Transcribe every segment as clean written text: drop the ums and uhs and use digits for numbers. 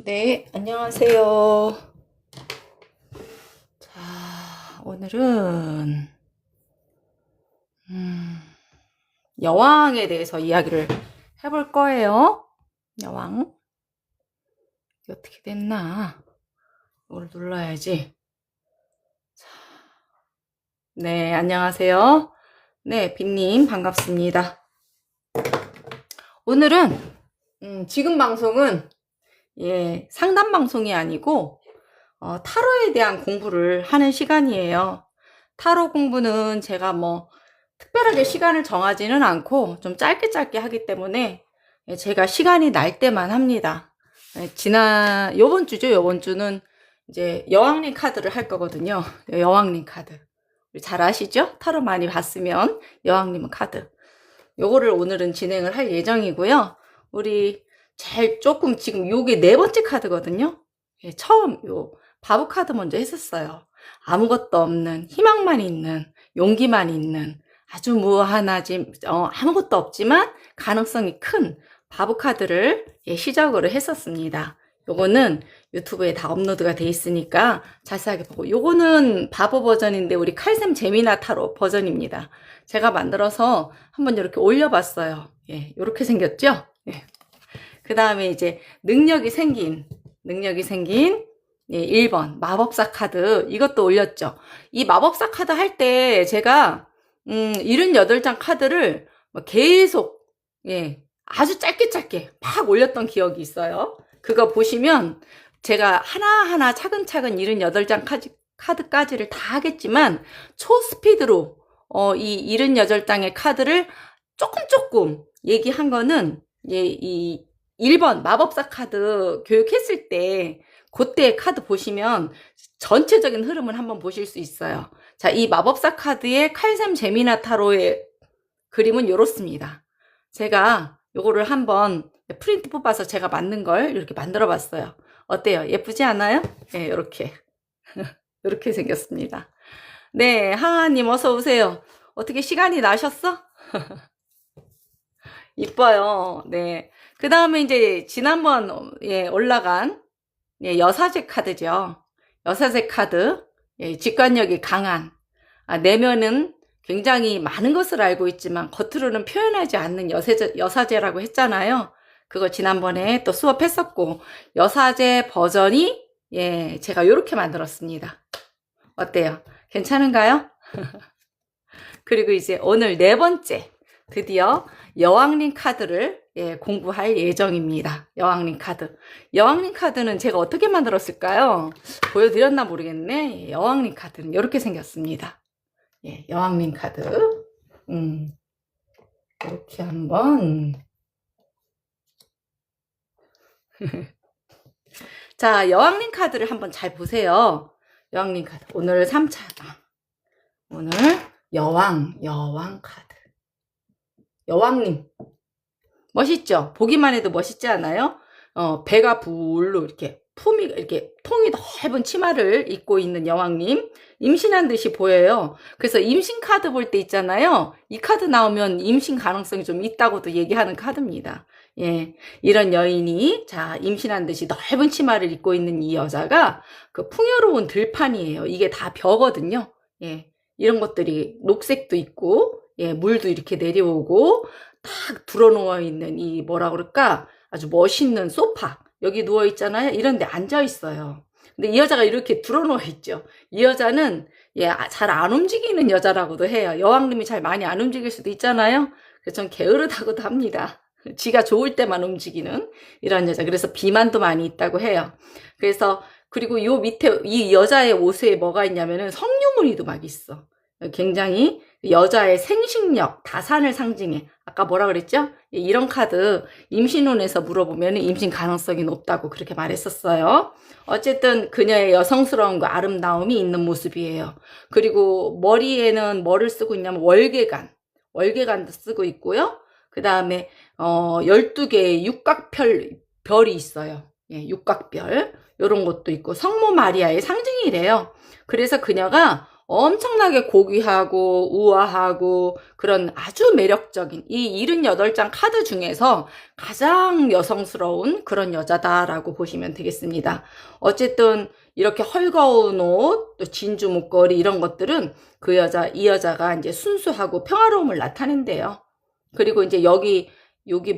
네, 안녕하세요. 자, 오늘은 여왕에 대해서 이야기를 해볼 거예요. 여왕. 이게 어떻게 됐나? 이걸 눌러야지. 자, 네, 안녕하세요. 네, 빈님 반갑습니다. 오늘은 지금 방송은 상담 방송이 아니고 타로에 대한 공부를 하는 시간이에요. 타로 공부는 제가 특별하게 시간을 정하지는 않고 좀 짧게 하기 때문에 제가 시간이 날 때만 합니다. 요번 주죠. 요번 주는 이제 여왕님 카드를 할 거거든요. 여왕님 카드. 잘 아시죠? 타로 많이 봤으면 여왕님 카드. 요거를 오늘은 진행을 할 예정이고요. 우리 조금 지금 요게 4번째 카드거든요. 처음 바보 카드 먼저 했었어요. 아무것도 없는, 희망만 있는, 용기만 있는, 아주 무한하지, 아무것도 없지만 가능성이 큰 바보 카드를 시작으로 했었습니다. 요거는 유튜브에 다 업로드가 돼 있으니까 자세하게 보고, 요거는 바보 버전인데 우리 칼샘 재미나 타로 버전입니다. 제가 만들어서 한번 이렇게 올려봤어요. 이렇게 생겼죠? 그 다음에 이제 능력이 생긴 1번 마법사 카드, 이것도 올렸죠. 이 마법사 카드 할 때 제가 78장 카드를 계속 아주 짧게 막 올렸던 기억이 있어요. 그거 보시면 제가 하나하나 차근차근 78장 카드까지를 다 하겠지만 초스피드로 이 78장의 카드를 조금 얘기한 거는 이 1번 마법사 카드 교육했을 때 그때 카드 보시면 전체적인 흐름을 한번 보실 수 있어요. 자, 이 마법사 카드의 칼샘 재미나 타로의 그림은 이렇습니다. 제가 요거를 한번 프린트 뽑아서 제가 만든 걸 이렇게 만들어 봤어요. 어때요? 예쁘지 않아요? 네, 이렇게 이렇게 생겼습니다. 네, 하하님 어서 오세요. 어떻게 시간이 나셨어? 이뻐요. 네. 그 다음에 이제 지난번 올라간 여사제 카드죠. 여사제 카드. 직관력이 강한. 내면은 굉장히 많은 것을 알고 있지만 겉으로는 표현하지 않는 여사제라고 했잖아요. 그거 지난번에 또 수업했었고, 여사제 버전이 제가 이렇게 만들었습니다. 어때요? 괜찮은가요? 그리고 이제 오늘 4번째 드디어 여왕님 카드를 공부할 예정입니다. 여왕님 카드. 여왕님 카드는 제가 어떻게 만들었을까요? 보여드렸나 모르겠네. 여왕님 카드는 이렇게 생겼습니다. 여왕님 카드. 이렇게 한번. 자, 여왕님 카드를 한번 잘 보세요. 여왕님 카드. 오늘 3차. 오늘 여왕 카드. 여왕님. 멋있죠? 보기만 해도 멋있지 않아요? 배가 불로 이렇게 통이 넓은 치마를 입고 있는 여왕님. 임신한 듯이 보여요. 그래서 임신 카드 볼 때 있잖아요. 이 카드 나오면 임신 가능성이 좀 있다고도 얘기하는 카드입니다. 이런 여인이, 임신한 듯이 넓은 치마를 입고 있는 이 여자가 그 풍요로운 들판이에요. 이게 다 벼거든요. 이런 것들이 녹색도 있고, 물도 이렇게 내려오고, 딱 드러누워 있는 이 뭐라 그럴까? 아주 멋있는 소파. 여기 누워 있잖아요. 이런 데 앉아 있어요. 근데 이 여자가 이렇게 드러누워 있죠. 이 여자는 잘 안 움직이는 여자라고도 해요. 여왕님이 잘 많이 안 움직일 수도 있잖아요. 그래서 전 게으르다고도 합니다. 지가 좋을 때만 움직이는 이런 여자. 그래서 비만도 많이 있다고 해요. 그래서 그리고 요 밑에 이 여자의 옷에 뭐가 있냐면은 석류무늬도 막 있어. 굉장히 여자의 생식력, 다산을 상징해. 아까 뭐라 그랬죠? 이런 카드 임신운에서 물어보면 임신 가능성이 높다고 그렇게 말했었어요. 어쨌든 그녀의 여성스러움과 아름다움이 있는 모습이에요. 그리고 머리에는 뭐를 쓰고 있냐면 월계관도 쓰고 있고요. 그 다음에 12개의 육각별이 있어요. 육각별. 이런 것도 있고 성모 마리아의 상징이래요. 그래서 그녀가 엄청나게 고귀하고 우아하고 그런 아주 매력적인 이 78장 카드 중에서 가장 여성스러운 그런 여자다라고 보시면 되겠습니다. 어쨌든 이렇게 헐거운 옷, 또 진주 목걸이 이런 것들은 이 여자가 이제 순수하고 평화로움을 나타낸대요. 그리고 이제 여기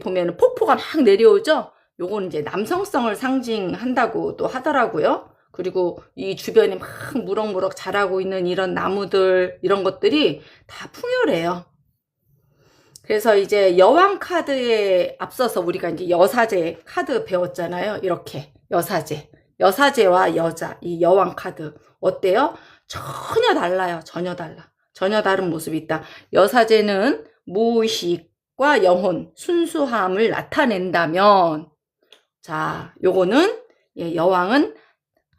보면은 폭포가 막 내려오죠? 요건 이제 남성성을 상징한다고 또 하더라고요. 그리고 이 주변에 막 무럭무럭 자라고 있는 이런 나무들, 이런 것들이 다 풍요래요. 그래서 이제 여왕 카드에 앞서서 우리가 이제 여사제 카드 배웠잖아요. 이렇게 여사제와 여자, 이 여왕 카드 어때요? 전혀 달라요. 전혀 달라. 전혀 다른 모습이 있다. 여사제는 무의식과 영혼, 순수함을 나타낸다면, 자, 요거는 여왕은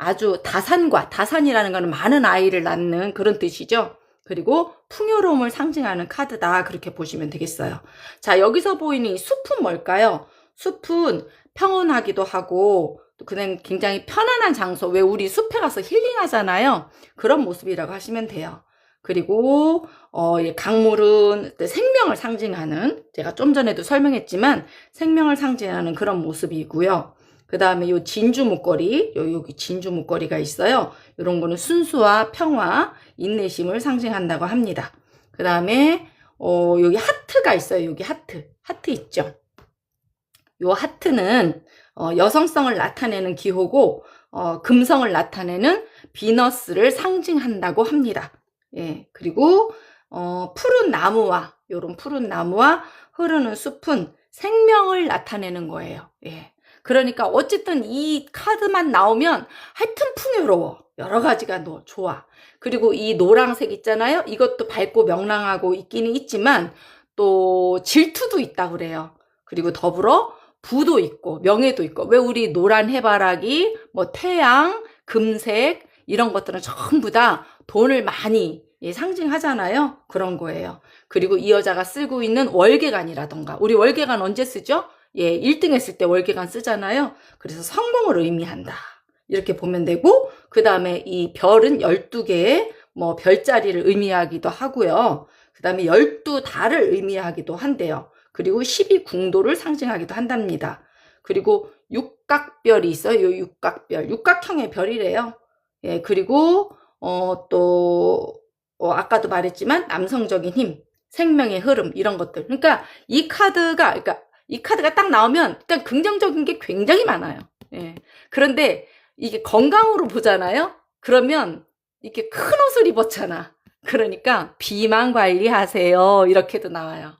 아주 다산이라는 거는 많은 아이를 낳는 그런 뜻이죠. 그리고 풍요로움을 상징하는 카드다. 그렇게 보시면 되겠어요. 자, 여기서 보이는 이 숲은 뭘까요? 숲은 평온하기도 하고 그냥 굉장히 편안한 장소. 왜 우리 숲에 가서 힐링하잖아요. 그런 모습이라고 하시면 돼요. 그리고 강물은 생명을 상징하는, 제가 좀 전에도 설명했지만 생명을 상징하는 그런 모습이고요. 그 다음에 요 진주 목걸이, 여기 진주 목걸이가 있어요. 이런 거는 순수와 평화, 인내심을 상징한다고 합니다. 그 다음에 여기 하트가 있어요. 여기 하트 있죠. 요 하트는 여성성을 나타내는 기호고 금성을 나타내는 비너스를 상징한다고 합니다. 예, 그리고 푸른 나무와 흐르는 숲은 생명을 나타내는 거예요. 예. 그러니까 어쨌든 이 카드만 나오면 하여튼 풍요로워. 여러 가지가 좋아. 그리고 이 노란색 있잖아요. 이것도 밝고 명랑하고 있기는 있지만 또 질투도 있다 그래요. 그리고 더불어 부도 있고 명예도 있고. 왜 우리 노란 해바라기, 뭐 태양, 금색 이런 것들은 전부 다 돈을 많이 상징하잖아요. 그런 거예요. 그리고 이 여자가 쓰고 있는 월계관이라던가, 우리 월계관 언제 쓰죠? 1등 했을 때 월계관 쓰잖아요. 그래서 성공을 의미한다. 이렇게 보면 되고, 그 다음에 이 별은 12개의 별자리를 의미하기도 하고요. 그 다음에 12달을 의미하기도 한대요. 그리고 12궁도를 상징하기도 한답니다. 그리고 육각별이 있어요. 요 육각별. 육각형의 별이래요. 예, 그리고 또 아까도 말했지만 남성적인 힘, 생명의 흐름 이런 것들. 그러니까 이 카드가 딱 나오면 일단 긍정적인 게 굉장히 많아요. 예. 그런데 이게 건강으로 보잖아요. 그러면 이렇게 큰 옷을 입었잖아. 그러니까 비만 관리하세요. 이렇게도 나와요.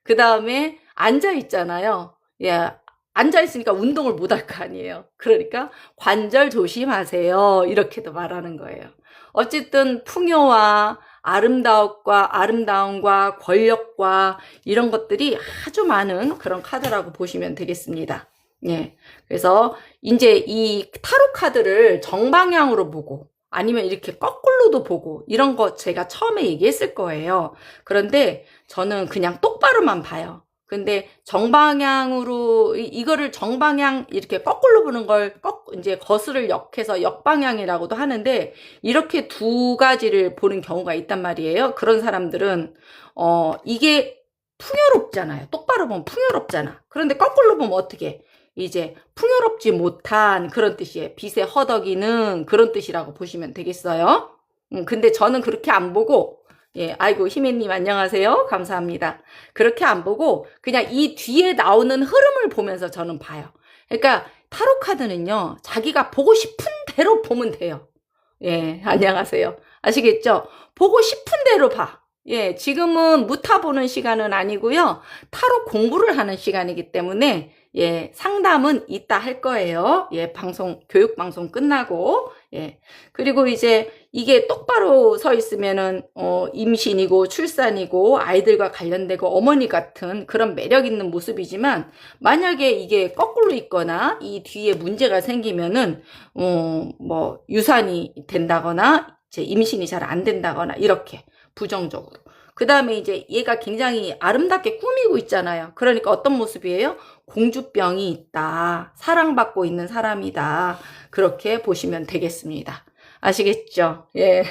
그 다음에 앉아있잖아요. 예, 앉아있으니까 운동을 못할 거 아니에요. 그러니까 관절 조심하세요. 이렇게도 말하는 거예요. 어쨌든 풍요와 아름다움과 권력과 이런 것들이 아주 많은 그런 카드라고 보시면 되겠습니다. 예. 그래서 이제 이 타로 카드를 정방향으로 보고 아니면 이렇게 거꾸로도 보고 이런 거 제가 처음에 얘기했을 거예요. 그런데 저는 그냥 똑바로만 봐요. 근데 정방향으로 이거를 정방향 이렇게 거꾸로 보는 걸 이제 거스를 역해서 역방향이라고도 하는데 이렇게 두 가지를 보는 경우가 있단 말이에요. 그런 사람들은 이게 풍요롭잖아요. 똑바로 보면 풍요롭잖아. 그런데 거꾸로 보면 어떻게? 이제 풍요롭지 못한 그런 뜻이에요. 빛에 허덕이는 그런 뜻이라고 보시면 되겠어요. 근데 저는 그렇게 안 보고 아이고 희매님 안녕하세요. 감사합니다. 그렇게 안 보고 그냥 이 뒤에 나오는 흐름을 보면서 저는 봐요. 그러니까 타로 카드는요. 자기가 보고 싶은 대로 보면 돼요. 예, 안녕하세요. 아시겠죠? 보고 싶은 대로 봐. 예, 지금은 무타 보는 시간은 아니고요. 타로 공부를 하는 시간이기 때문에 상담은 이따 할 거예요. 교육 방송 끝나고. 그리고 이제 이게 똑바로 서 있으면은 임신이고 출산이고 아이들과 관련되고 어머니 같은 그런 매력 있는 모습이지만 만약에 이게 거꾸로 있거나 이 뒤에 문제가 생기면은 유산이 된다거나 이제 임신이 잘 안 된다거나 이렇게 부정적으로. 그 다음에 이제 얘가 굉장히 아름답게 꾸미고 있잖아요. 그러니까 어떤 모습이에요? 공주병이 있다. 사랑받고 있는 사람이다. 그렇게 보시면 되겠습니다. 아시겠죠? 예.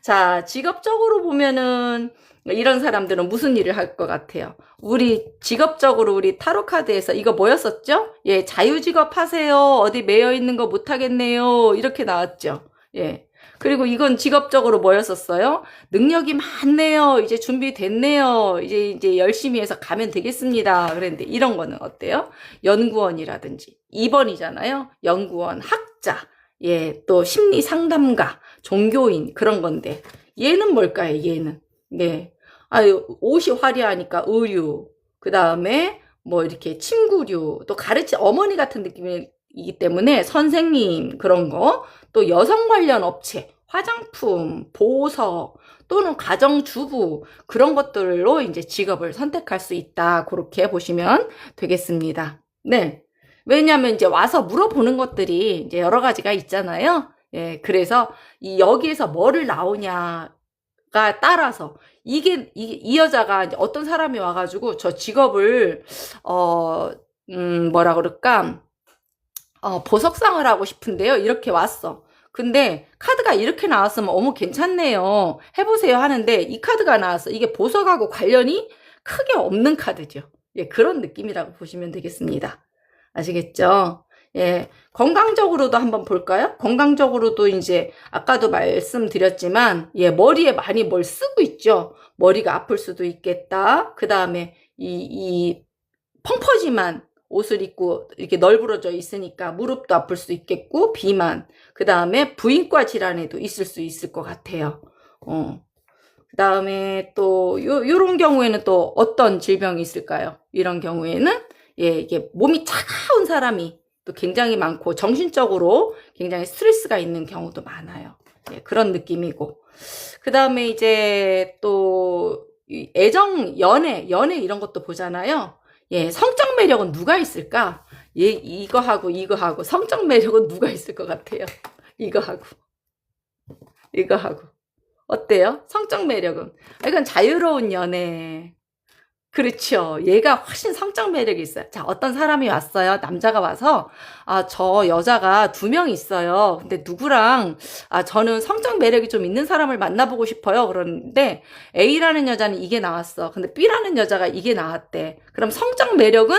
자, 직업적으로 보면은 이런 사람들은 무슨 일을 할 것 같아요? 우리 직업적으로 우리 타로 카드에서 이거 뭐였었죠? 예, 자유직업 하세요. 어디 매여 있는 거 못 하겠네요. 이렇게 나왔죠. 예. 그리고 이건 직업적으로 뭐였었어요? 능력이 많네요. 이제 준비됐네요. 이제 열심히 해서 가면 되겠습니다. 그랬는데 이런 거는 어때요? 연구원이라든지 2번이잖아요. 연구원, 학자, 예, 또 심리 상담가, 종교인 그런 건데 얘는 뭘까요? 얘는 네. 아유, 옷이 화려하니까 의류, 그 다음에 뭐 이렇게 친구류, 또 어머니 같은 느낌이기 때문에 선생님 그런 거, 또 여성 관련 업체, 화장품, 보석, 또는 가정주부 그런 것들로 이제 직업을 선택할 수 있다. 그렇게 보시면 되겠습니다. 네. 왜냐하면 이제 와서 물어보는 것들이 이제 여러 가지가 있잖아요. 예, 그래서 여기에서 뭐를 나오냐가 따라서 이 여자가 이제 어떤 사람이 와가지고 저 직업을 뭐라 그럴까 보석상을 하고 싶은데요. 이렇게 왔어. 근데 카드가 이렇게 나왔으면 어머 괜찮네요. 해보세요 하는데 이 카드가 나왔어. 이게 보석하고 관련이 크게 없는 카드죠. 예, 그런 느낌이라고 보시면 되겠습니다. 아시겠죠? 예, 건강적으로도 한번 볼까요? 건강적으로도 이제 아까도 말씀드렸지만 예, 머리에 많이 뭘 쓰고 있죠. 머리가 아플 수도 있겠다. 그 다음에 이 펑퍼짐한 옷을 입고 이렇게 널브러져 있으니까 무릎도 아플 수 있겠고 비만, 그 다음에 부인과 질환에도 있을 수 있을 것 같아요. 그 다음에 또 요런 경우에는 또 어떤 질병이 있을까요? 이런 경우에는 예, 이게 몸이 차가운 사람이 또 굉장히 많고 정신적으로 굉장히 스트레스가 있는 경우도 많아요. 예, 그런 느낌이고. 그 다음에 이제 또 애정, 연애 이런 것도 보잖아요. 예, 성적 매력은 누가 있을까? 예, 이거하고 성적 매력은 누가 있을 것 같아요? 이거하고 어때요? 성적 매력은 이건 자유로운 연애. 그렇죠. 얘가 훨씬 성적 매력이 있어요. 자, 어떤 사람이 왔어요. 남자가 와서, 저 여자가 2명 있어요. 근데 누구랑, 저는 성적 매력이 좀 있는 사람을 만나보고 싶어요. 그러는데, A라는 여자는 이게 나왔어. 근데 B라는 여자가 이게 나왔대. 그럼 성적 매력은,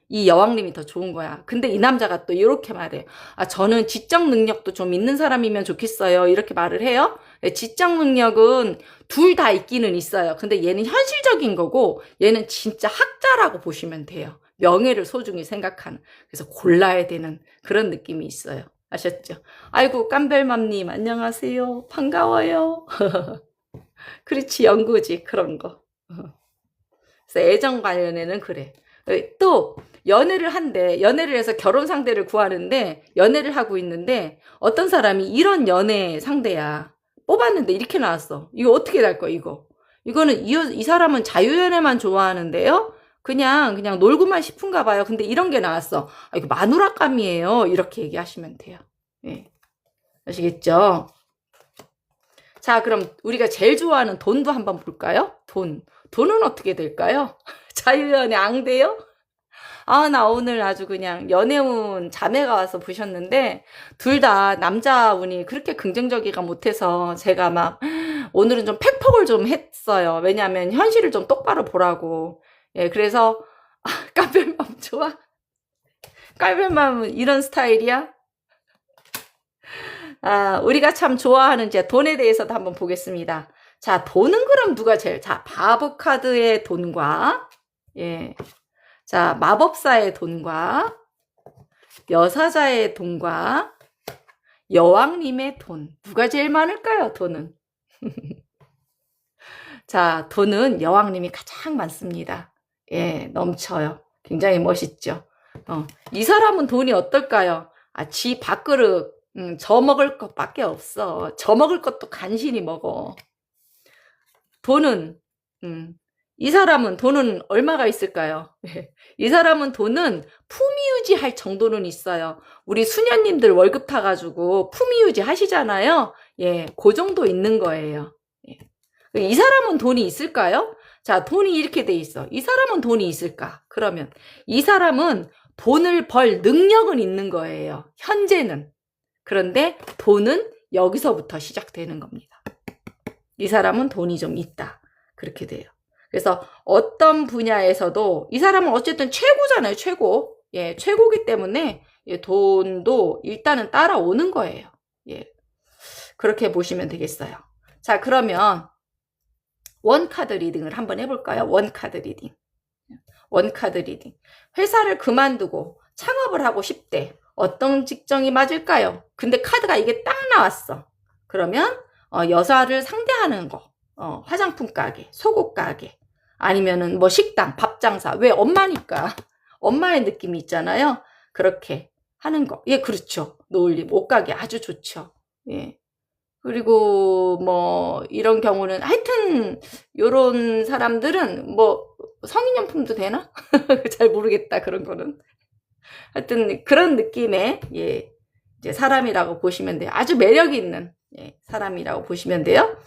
이 여왕님이 더 좋은 거야. 근데 이 남자가 또 이렇게 말해요. 저는 지적 능력도 좀 있는 사람이면 좋겠어요. 이렇게 말을 해요. 지적 능력은 둘 다 있기는 있어요. 근데 얘는 현실적인 거고 얘는 진짜 학자라고 보시면 돼요. 명예를 소중히 생각하는. 그래서 골라야 되는 그런 느낌이 있어요. 아셨죠? 아이고 깜별맘님 안녕하세요. 반가워요. 그렇지 연구지 그런 거. 그래서 애정 관련해는 그래. 또 연애를 해서 결혼 상대를 구하는데 연애를 하고 있는데 어떤 사람이 이런 연애 상대야. 뽑았는데 이렇게 나왔어. 이거 어떻게 될 거야, 이거? 이거는 이 사람은 자유연애만 좋아하는데요? 그냥 놀고만 싶은가 봐요. 근데 이런 게 나왔어. 이거 마누라감이에요. 이렇게 얘기하시면 돼요. 예. 아시겠죠? 자, 그럼 우리가 제일 좋아하는 돈도 한번 볼까요? 돈은 어떻게 될까요? 자유연애 앙대요? 나 오늘 아주 그냥 연애운 자매가 와서 보셨는데 둘 다 남자 운이 그렇게 긍정적이가 못해서 제가 막 오늘은 좀 팩폭을 좀 했어요. 왜냐하면 현실을 좀 똑바로 보라고. 예, 그래서 까별맘 좋아? 까별맘은 이런 스타일이야? 우리가 참 좋아하는 이제 돈에 대해서도 한번 보겠습니다. 자, 돈은 그럼 누가 자, 바보 카드의 돈과 예. 자, 마법사의 돈과 여사자의 돈과 여왕님의 돈. 누가 제일 많을까요, 돈은? 자, 돈은 여왕님이 가장 많습니다. 예, 넘쳐요. 굉장히 멋있죠. 이 사람은 돈이 어떨까요? 지 밥그릇, 저 먹을 것밖에 없어. 저 먹을 것도 간신히 먹어. 돈은, 이 사람은 돈은 얼마가 있을까요? 이 사람은 돈은 품위유지 할 정도는 있어요. 우리 수녀님들 월급 타가지고 품위유지 하시잖아요. 예, 그 정도 있는 거예요. 예. 이 사람은 돈이 있을까요? 자, 돈이 이렇게 돼 있어. 이 사람은 돈이 있을까? 그러면 이 사람은 돈을 벌 능력은 있는 거예요. 현재는. 그런데 돈은 여기서부터 시작되는 겁니다. 이 사람은 돈이 좀 있다. 그렇게 돼요. 그래서 어떤 분야에서도 이 사람은 어쨌든 최고잖아요. 최고. 예, 최고기 때문에 예, 돈도 일단은 따라오는 거예요. 예, 그렇게 보시면 되겠어요. 자, 그러면 원카드 리딩을 한번 해볼까요? 원카드 리딩. 원카드 리딩. 회사를 그만두고 창업을 하고 싶대. 어떤 직종이 맞을까요? 근데 카드가 이게 딱 나왔어. 그러면 여자를 상대하는 거. 화장품 가게, 속옷 가게, 아니면은 뭐 식당, 밥 장사. 왜? 엄마니까. 엄마의 느낌이 있잖아요. 그렇게 하는 거. 예, 그렇죠. 노을님, 옷가게 아주 좋죠. 예. 그리고 뭐 이런 경우는 하여튼 요런 사람들은 뭐 성인용품도 되나? 잘 모르겠다. 그런 거는. 하여튼 그런 느낌의 예, 이제 사람이라고 보시면 돼요. 아주 매력 있는 예, 사람이라고 보시면 돼요.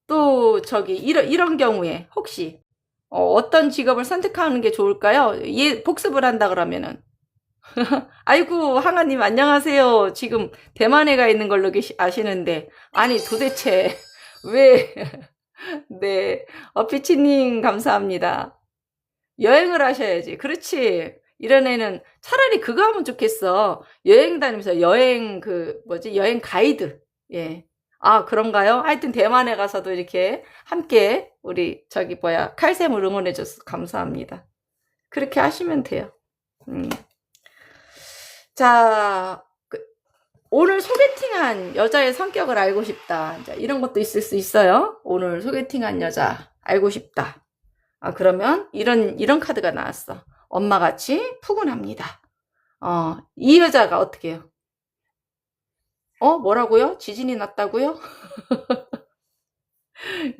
또 저기 이런 경우에 혹시 어떤 직업을 선택하는 게 좋을까요? 예, 복습을 한다 그러면은 아이고 항아님 안녕하세요. 지금 대만에 가 있는 걸로 아시는데 아니 도대체 왜 네, 피치님 감사합니다. 여행을 하셔야지. 그렇지. 이런 애는 차라리 그거 하면 좋겠어. 여행 다니면서 여행 여행 가이드. 예. 아, 그런가요? 하여튼 대만에 가서도 이렇게 함께 우리 칼쌤을 응원해줘서 감사합니다. 그렇게 하시면 돼요. 자, 오늘 소개팅한 여자의 성격을 알고 싶다. 자, 이런 것도 있을 수 있어요. 오늘 소개팅한 여자 알고 싶다. 아, 그러면 이런 카드가 나왔어. 엄마같이 푸근합니다. 이 여자가 어떻게 해요? 뭐라고요? 지진이 났다고요?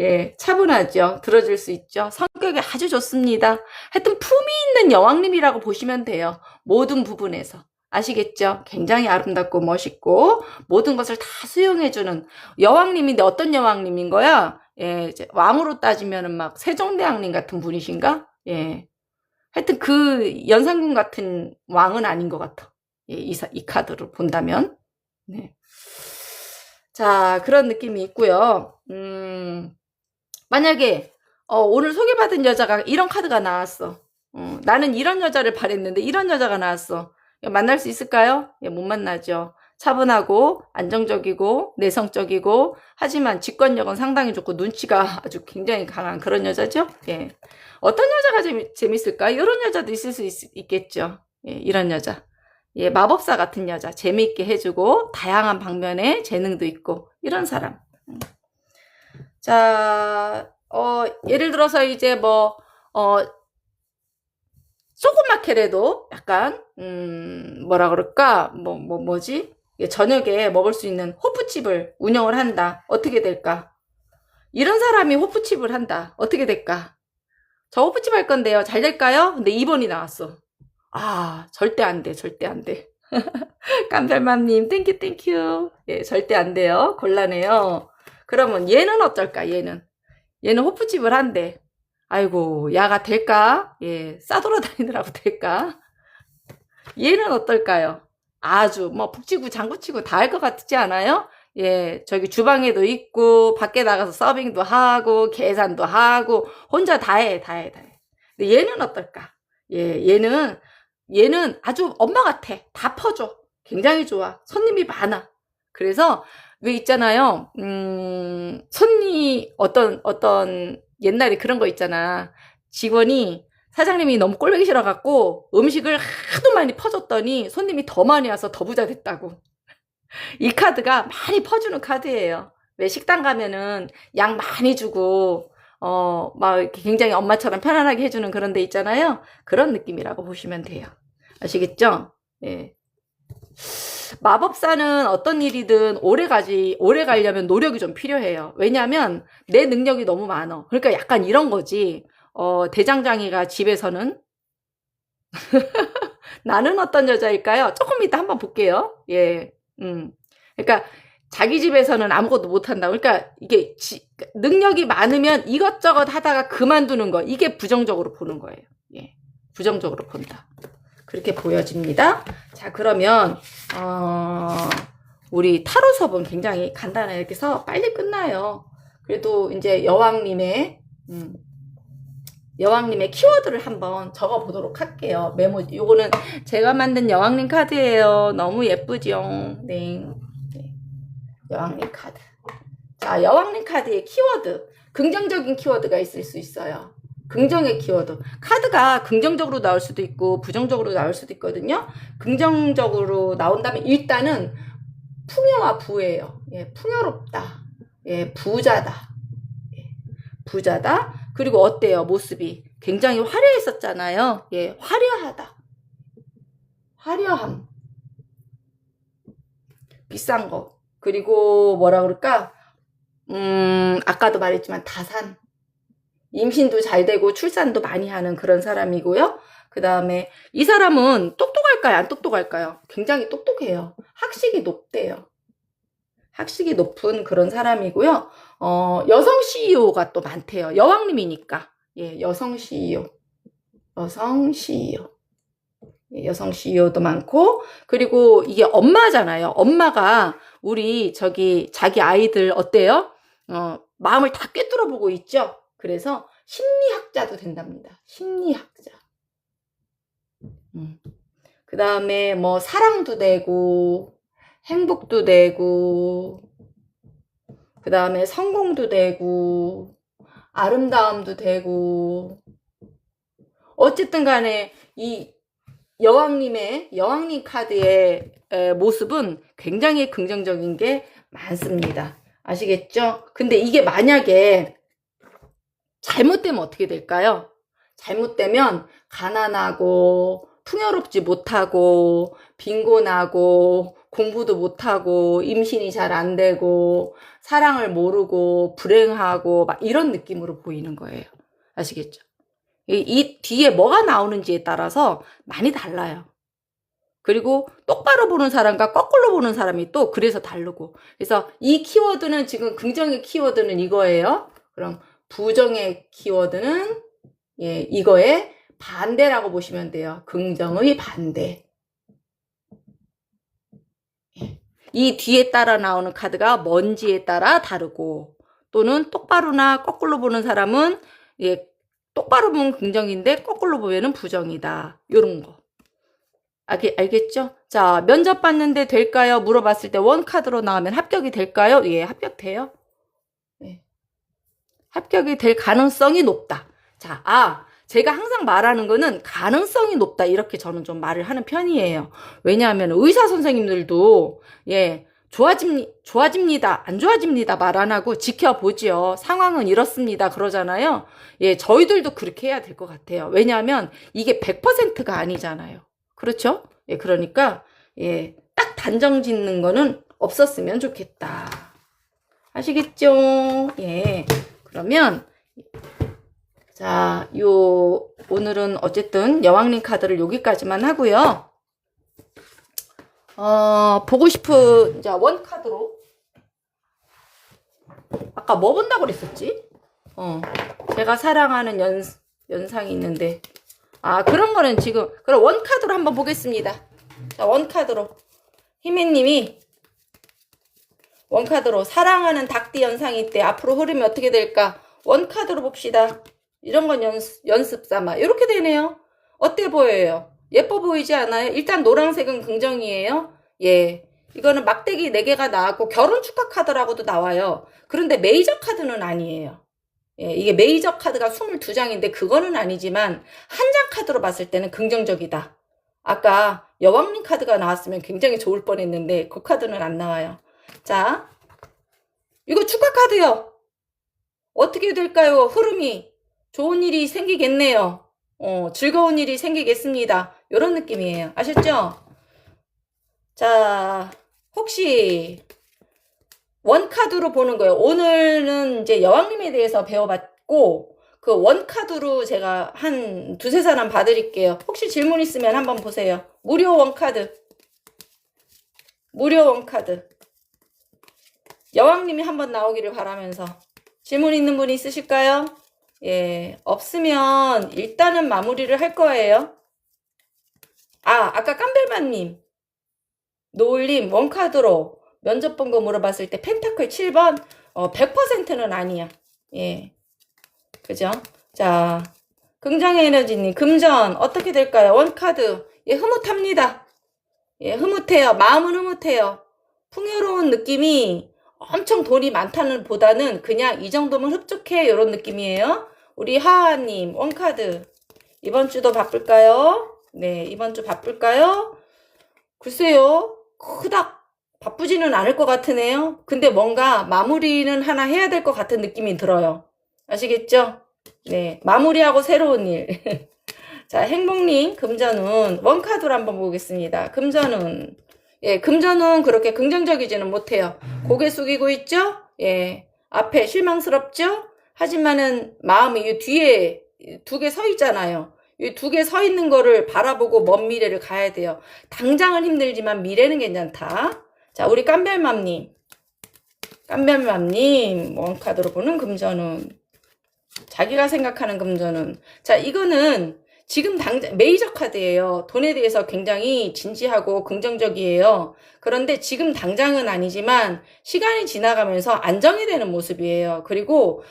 예, 차분하죠. 들어줄 수 있죠. 성격이 아주 좋습니다. 하여튼 품이 있는 여왕님이라고 보시면 돼요. 모든 부분에서. 아시겠죠? 굉장히 아름답고 멋있고 모든 것을 다 수용해주는 여왕님인데 어떤 여왕님인 거야? 예, 이제 왕으로 따지면은 막 세종대왕님 같은 분이신가? 예. 하여튼 그 연산군 같은 왕은 아닌 것 같아. 예, 이 카드를 본다면. 네. 자, 그런 느낌이 있고요. 만약에 오늘 소개받은 여자가 이런 카드가 나왔어. 나는 이런 여자를 바랬는데 이런 여자가 나왔어. 만날 수 있을까요? 예, 못 만나죠. 차분하고 안정적이고 내성적이고 하지만 직권력은 상당히 좋고 눈치가 아주 굉장히 강한 그런 여자죠. 예. 어떤 여자가 재밌을까? 이런 여자도 있을 수 있겠죠. 예, 이런 여자. 예, 마법사 같은 여자. 재미있게 해주고 다양한 방면에 재능도 있고 이런 사람. 자, 예를 들어서 이제 조그맣게라도 약간 뭐라 그럴까? 뭐지? 저녁에 먹을 수 있는 호프집을 운영을 한다. 어떻게 될까? 이런 사람이 호프집을 한다. 어떻게 될까? 저 호프집 할 건데요. 잘 될까요? 근데 2번이 나왔어. 아, 절대 안 돼. 절대 안 돼. 깜별맘님, 땡큐. 예, 절대 안 돼요. 곤란해요. 그러면 얘는 어떨까? 얘는 호프집을 한대. 아이고, 야가 될까? 예, 싸돌아다니느라고 될까? 얘는 어떨까요? 아주 북치고 장구치고 다 할 것 같지 않아요? 예, 저기 주방에도 있고 밖에 나가서 서빙도 하고 계산도 하고 혼자 다 해. 근데 얘는 어떨까? 예, 얘는 아주 엄마 같아. 다 퍼줘. 굉장히 좋아. 손님이 많아. 그래서 왜 있잖아요. 어떤 옛날에 그런 거 있잖아. 직원이 사장님이 너무 꼴보기 싫어갖고 음식을 하도 많이 퍼줬더니 손님이 더 많이 와서 더 부자 됐다고. 이 카드가 많이 퍼주는 카드예요. 왜 식당 가면은 양 많이 주고 막 이렇게 굉장히 엄마처럼 편안하게 해주는 그런 데 있잖아요. 그런 느낌이라고 보시면 돼요. 아시겠죠? 예. 마법사는 어떤 일이든 오래 가려면 노력이 좀 필요해요. 왜냐면 내 능력이 너무 많아. 그러니까 약간 이런 거지. 대장장이가 집에서는 나는 어떤 여자일까요? 조금 이따 한번 볼게요. 예. 그러니까 자기 집에서는 아무것도 못한다. 그러니까 이게 능력이 많으면 이것저것 하다가 그만두는 거. 이게 부정적으로 보는 거예요. 예. 부정적으로 본다. 그렇게 보여집니다. 자, 그러면 우리 타로 수업은 굉장히 간단하게 해서 빨리 끝나요. 그래도 이제 여왕님의 키워드를 한번 적어 보도록 할게요. 메모, 요거는 제가 만든 여왕님 카드예요. 너무 예쁘죠? 네. 여왕님 카드. 자, 여왕님 카드의 키워드. 긍정적인 키워드가 있을 수 있어요. 긍정의 키워드. 카드가 긍정적으로 나올 수도 있고 부정적으로 나올 수도 있거든요. 긍정적으로 나온다면 일단은 풍요와 부예요. 예, 풍요롭다. 예, 부자다. 예, 부자다. 그리고 어때요? 모습이 굉장히 화려했었잖아요. 예, 화려하다. 화려함. 비싼 거. 그리고 뭐라 그럴까? 아까도 말했지만 다산. 임신도 잘 되고 출산도 많이 하는 그런 사람이고요. 그 다음에 이 사람은 똑똑할까요? 안 똑똑할까요? 굉장히 똑똑해요. 학식이 높대요. 학식이 높은 그런 사람이고요. 여성 CEO가 또 많대요. 여왕님이니까. 예, 여성 CEO. 여성 CEO. 예, 여성 CEO도 많고, 그리고 이게 엄마잖아요. 엄마가 우리 자기 아이들 어때요? 마음을 다 꿰뚫어 보고 있죠? 그래서 심리학자도 된답니다. 심리학자. 그 다음에 뭐 사랑도 되고, 행복도 되고, 그 다음에 성공도 되고, 아름다움도 되고, 어쨌든 간에 이 여왕님 카드의 모습은 굉장히 긍정적인 게 많습니다. 아시겠죠? 근데 이게 만약에 잘못되면 어떻게 될까요? 잘못되면 가난하고 풍요롭지 못하고 빈곤하고 공부도 못하고 임신이 잘 안 되고 사랑을 모르고 불행하고 막 이런 느낌으로 보이는 거예요. 아시겠죠? 이 뒤에 뭐가 나오는지에 따라서 많이 달라요. 그리고 똑바로 보는 사람과 거꾸로 보는 사람이 또 그래서 다르고. 그래서 이 키워드는 지금 긍정의 키워드는 이거예요. 그럼 부정의 키워드는 예, 이거의 반대라고 보시면 돼요. 긍정의 반대. 이 뒤에 따라 나오는 카드가 뭔지에 따라 다르고 또는 똑바로나 거꾸로 보는 사람은 예, 똑바로 보면 긍정인데 거꾸로 보면은 부정이다. 요런 거. 알겠죠? 자, 면접 봤는데 될까요? 물어봤을 때 원카드로 나오면 합격이 될까요? 예, 합격돼요. 예. 합격이 될 가능성이 높다. 자, 제가 항상 말하는 거는 가능성이 높다. 이렇게 저는 좀 말을 하는 편이에요. 왜냐하면 의사 선생님들도, 예, 좋아집니다. 안 좋아집니다. 말 안 하고 지켜보지요. 상황은 이렇습니다. 그러잖아요. 예, 저희들도 그렇게 해야 될 것 같아요. 왜냐하면 이게 100%가 아니잖아요. 그렇죠? 예, 그러니까, 예, 딱 단정 짓는 거는 없었으면 좋겠다. 아시겠죠? 예. 그러면, 자, 오늘은 어쨌든 여왕님 카드를 여기까지만 하고요. 보고 싶은, 자, 원카드로. 아까 뭐 본다고 그랬었지? 제가 사랑하는 연상이 있는데. 그런 거는 지금, 그럼 원카드로 한번 보겠습니다. 자, 원카드로. 희매님이 원카드로 사랑하는 닭띠 연상이 있대. 앞으로 흐름이 어떻게 될까? 원카드로 봅시다. 이런 건 연습 삼아. 이렇게 되네요. 어때 보여요? 예뻐 보이지 않아요? 일단 노란색은 긍정이에요. 예. 이거는 막대기 4개가 나왔고 결혼 축하 카드라고도 나와요. 그런데 메이저 카드는 아니에요. 예, 이게 메이저 카드가 22장인데 그거는 아니지만 한 장 카드로 봤을 때는 긍정적이다. 아까 여왕님 카드가 나왔으면 굉장히 좋을 뻔했는데 그 카드는 안 나와요. 자, 이거 축하 카드요. 어떻게 될까요? 흐름이 좋은 일이 생기겠네요. 즐거운 일이 생기겠습니다. 이런 느낌이에요. 아셨죠? 자, 혹시 원카드로 보는 거예요. 오늘은 이제 여왕님에 대해서 배워봤고 그 원카드로 제가 한 2-3사람 봐드릴게요. 혹시 질문 있으면 한번 보세요. 무료 원카드. 무료 원카드. 여왕님이 한번 나오기를 바라면서 질문 있는 분 있으실까요? 예, 없으면 일단은 마무리를 할 거예요. 아까 깜별마님, 노을님, 원카드로 면접 본 거 물어봤을 때 펜타클 7번, 100%는 아니야. 예. 그죠? 자, 긍정의 에너지님, 금전, 어떻게 될까요? 원카드, 예, 흐뭇합니다. 예, 흐뭇해요. 마음은 흐뭇해요. 풍요로운 느낌이 엄청 돈이 많다는 보다는 그냥 이 정도면 흡족해. 이런 느낌이에요. 우리 하하님, 원카드. 이번 주도 바쁠까요? 네, 이번 주 바쁠까요? 글쎄요. 그닥 바쁘지는 않을 것 같으네요. 근데 뭔가 마무리는 하나 해야 될 것 같은 느낌이 들어요. 아시겠죠? 네, 마무리하고 새로운 일. 자, 행복님, 금전운, 원카드로 한번 보겠습니다. 금전운. 예, 금전운 그렇게 긍정적이지는 못해요. 고개 숙이고 있죠? 예, 앞에 실망스럽죠? 하지만은 마음이 이 뒤에 두 개 서 있잖아요. 이 두 개 서 있는 거를 바라보고 먼 미래를 가야 돼요. 당장은 힘들지만 미래는 괜찮다. 자, 우리 깜별맘님. 깜별맘님, 원카드로 보는 금전운. 자기가 생각하는 금전운. 자, 이거는 지금 당장 메이저 카드예요. 돈에 대해서 굉장히 진지하고 긍정적이에요. 그런데 지금 당장은 아니지만 시간이 지나가면서 안정이 되는 모습이에요. 그리고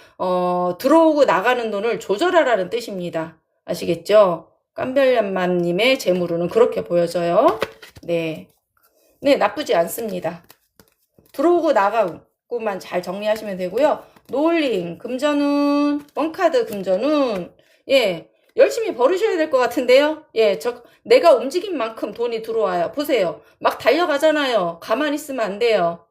들어오고 나가는 돈을 조절하라는 뜻입니다. 아시겠죠? 깜별맘님의 재물로는 그렇게 보여져요. 네. 네, 나쁘지 않습니다. 들어오고 나가고만 잘 정리하시면 되고요. 노을링, 금전운, 원카드 금전운, 예, 열심히 벌으셔야 될 것 같은데요. 예, 내가 움직인 만큼 돈이 들어와요. 보세요. 막 달려가잖아요. 가만히 있으면 안 돼요.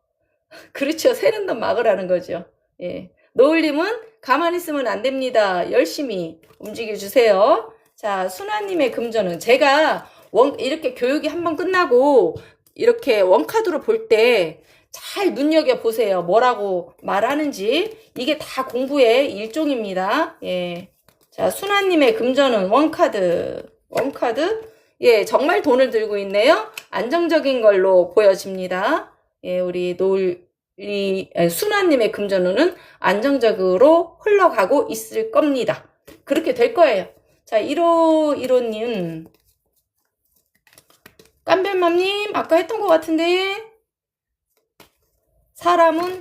그렇죠. 새는 돈 막으라는 거죠. 예. 노을님은 가만히 있으면 안 됩니다. 열심히 움직여주세요. 자, 순아님의 금전은 제가 이렇게 교육이 한번 끝나고 이렇게 원카드로 볼 때 잘 눈여겨보세요. 뭐라고 말하는지. 이게 다 공부의 일종입니다. 예. 자, 순아님의 금전은 원카드. 예, 정말 돈을 들고 있네요. 안정적인 걸로 보여집니다. 예, 우리 순아님의 금전운은 안정적으로 흘러가고 있을 겁니다. 그렇게 될 거예요. 자, 1호님. 깜별맘님, 아까 했던 것 같은데. 사람은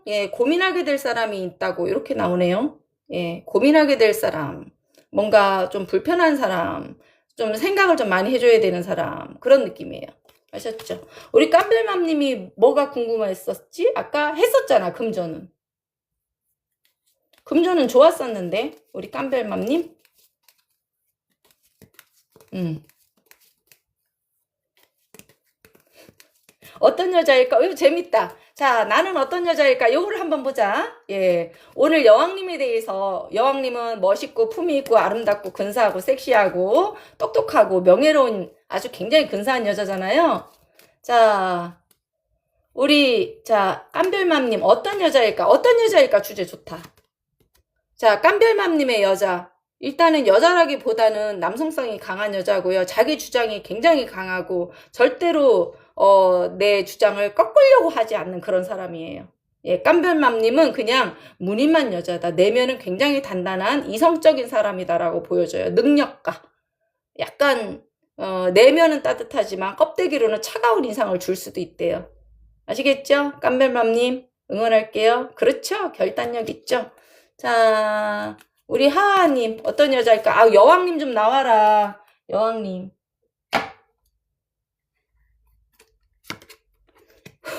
예, 고민하게 될 사람이 있다고 이렇게 나오네요. 예, 고민하게 될 사람, 뭔가 좀 불편한 사람, 좀 생각을 좀 많이 해줘야 되는 사람, 그런 느낌이에요. 아셨죠? 우리 깜별맘님이 뭐가 궁금했었지? 아까 했었잖아, 금전은. 금전은 좋았었는데, 우리 깜별맘님. 어떤 여자일까? 이거 재밌다. 자, 나는 어떤 여자일까? 요거를 한번 보자. 예. 오늘 여왕님에 대해서, 여왕님은 멋있고, 품위 있고, 아름답고, 근사하고, 섹시하고, 똑똑하고, 명예로운, 아주 굉장히 근사한 여자잖아요. 자, 깜별맘님, 어떤 여자일까? 주제 좋다. 자, 깜별맘님의 여자. 일단은 여자라기보다는 남성성이 강한 여자고요. 자기 주장이 굉장히 강하고 절대로 내 주장을 꺾으려고 하지 않는 그런 사람이에요. 예, 깜별맘님은 그냥 무늬만 여자다. 내면은 굉장히 단단한 이성적인 사람이다라고 보여져요. 능력가. 약간 내면은 따뜻하지만 껍데기로는 차가운 인상을 줄 수도 있대요. 아시겠죠? 깜별맘님 응원할게요. 그렇죠? 결단력 있죠? 자, 우리 하하님 어떤 여자일까? 아, 여왕님 좀 나와라. 여왕님.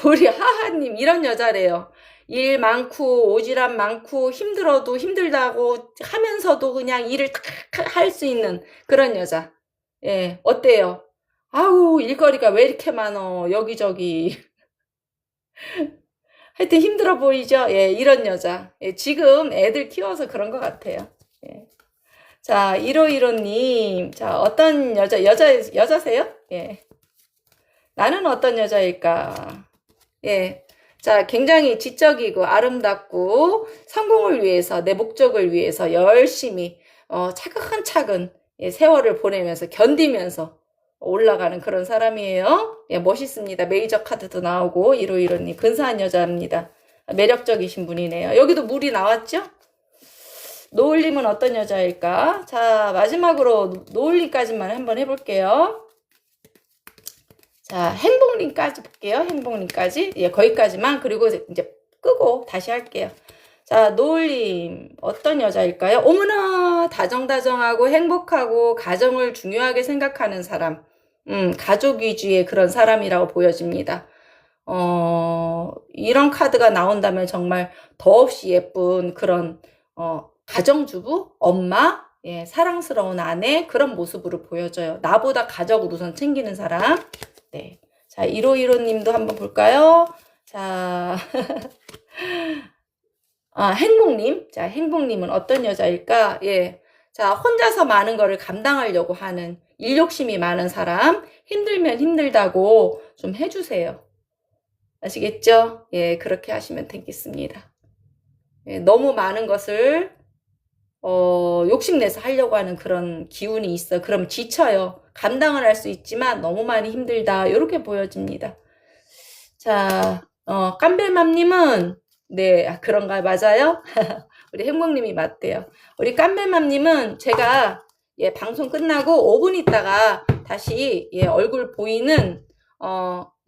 우리 하하님 이런 여자래요. 일 많고 오지랖 많고 힘들어도 힘들다고 하면서도 그냥 일을 탁 할 수 있는 그런 여자. 예, 어때요? 아우, 일거리가 왜 이렇게 많어, 여기저기. 하여튼 힘들어 보이죠? 예, 이런 여자. 예, 지금 애들 키워서 그런 것 같아요. 예. 자, 1515님. 자, 어떤 여자세요? 예. 나는 어떤 여자일까? 예. 자, 굉장히 지적이고 아름답고 성공을 위해서, 내 목적을 위해서 열심히, 차근차근, 예, 세월을 보내면서, 견디면서 올라가는 그런 사람이에요. 예, 멋있습니다. 메이저 카드도 나오고, 1515님. 근사한 여자입니다. 매력적이신 분이네요. 여기도 물이 나왔죠? 노을님은 어떤 여자일까? 자, 마지막으로 노을님까지만 한번 해볼게요. 자, 행복님까지 볼게요. 행복님까지. 예, 거기까지만. 그리고 이제 끄고 다시 할게요. 자, 노을님 어떤 여자일까요? 어머나 다정다정하고 행복하고 가정을 중요하게 생각하는 사람. 가족 위주의 그런 사람이라고 보여집니다. 이런 카드가 나온다면 정말 더없이 예쁜 그런 가정주부, 엄마, 예, 사랑스러운 아내 그런 모습으로 보여져요. 나보다 가족을 우선 챙기는 사람. 네. 자, 1515님도 한번 볼까요? 자, 행복님. 자, 행복님은 어떤 여자일까? 예. 자, 혼자서 많은 거를 감당하려고 하는 일욕심이 많은 사람. 힘들면 힘들다고 좀 해주세요. 아시겠죠? 예, 그렇게 하시면 되겠습니다. 예, 너무 많은 것을, 욕심내서 하려고 하는 그런 기운이 있어. 그럼 지쳐요. 감당을 할 수 있지만 너무 많이 힘들다. 이렇게 보여집니다. 자, 깜벨맘님은 네, 그런가요? 맞아요? 우리 행복님이 맞대요. 우리 깜벨맘님은 제가 예, 방송 끝나고 5분 있다가 다시 예, 얼굴 보이는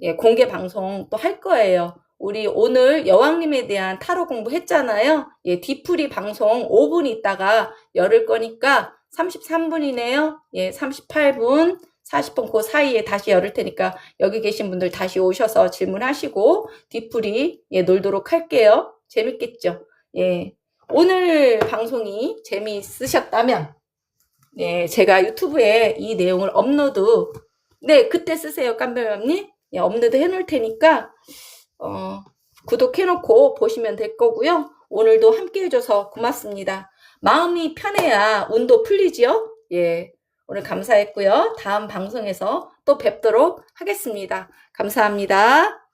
예, 공개 방송 또 할 거예요. 우리 오늘 여왕님에 대한 타로 공부 했잖아요. 예, 뒤풀이 방송 5분 있다가 열을 거니까 33분이네요. 예, 38분, 40분 그 사이에 다시 열을 테니까 여기 계신 분들 다시 오셔서 질문하시고 뒤풀이 예, 놀도록 할게요. 재밌겠죠? 예. 오늘 방송이 재미있으셨다면 네, 제가 유튜브에 이 내용을 업로드 네, 그때 쓰세요. 깜별맘님. 예, 업로드 해놓을 테니까 구독해놓고 보시면 될 거고요. 오늘도 함께 해줘서 고맙습니다. 마음이 편해야 운도 풀리지요? 예. 오늘 감사했고요. 다음 방송에서 또 뵙도록 하겠습니다. 감사합니다.